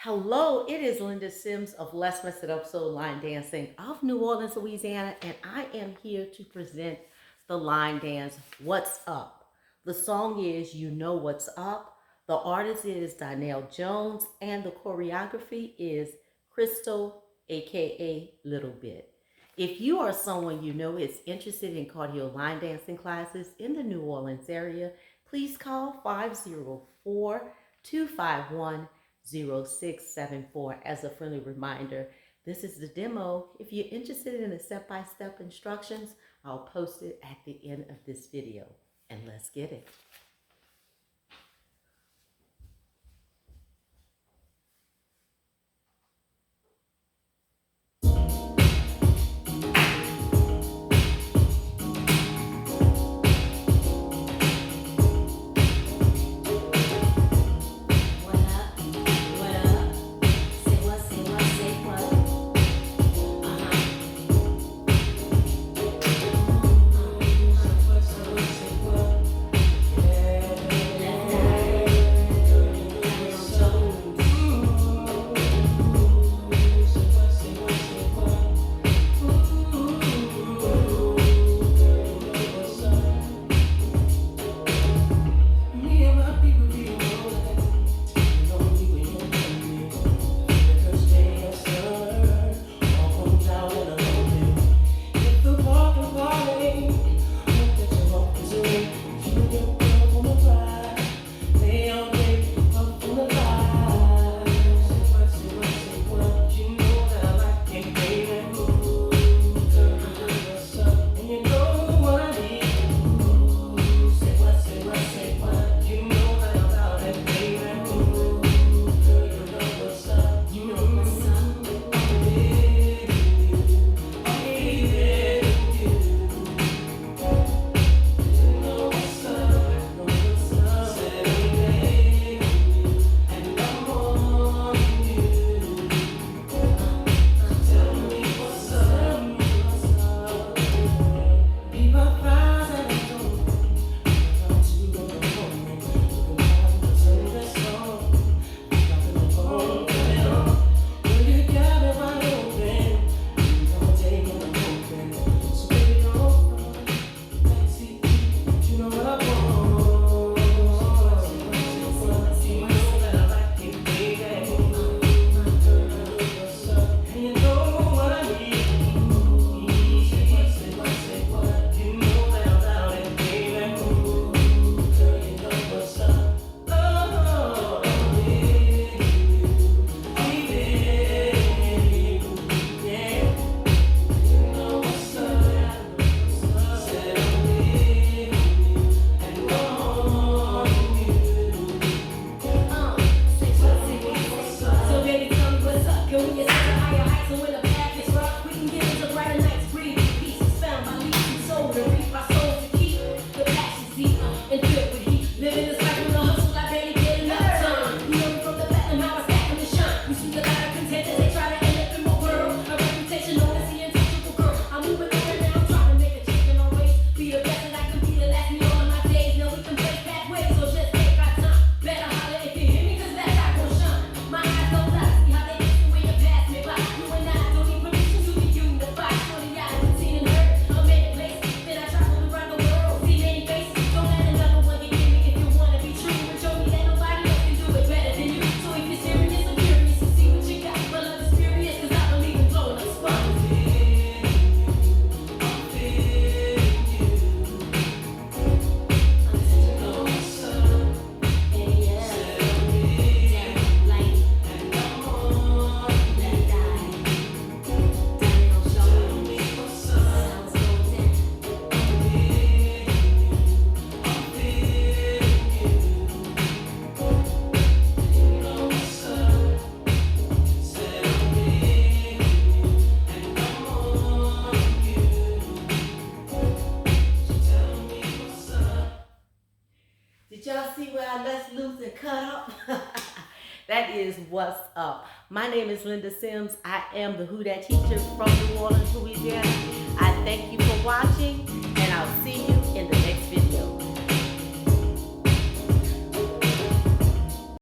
Hello, it is Linda Sims of Let's Mess It Up Soul Line Dancing of New Orleans, Louisiana, and I am here to present the line dance, What's Up. The song is You Know What's Up. The artist is DONELL Jones, and the choreography is Crystal, AKA Little Bit. If you are someone you know is interested in cardio line dancing classes in the New Orleans area, please call 504 251 0674. As a friendly reminder, this is the demo. If you're interested in the step-by-step instructions, I'll post it at the end of this video. And let's get it. Did y'all see where I let loose and cut up? That is What's Up. My name is Linda Sims. I am the Who Dat teacher from New Orleans, Louisiana. I thank you for watching, and I'll see you in the next video.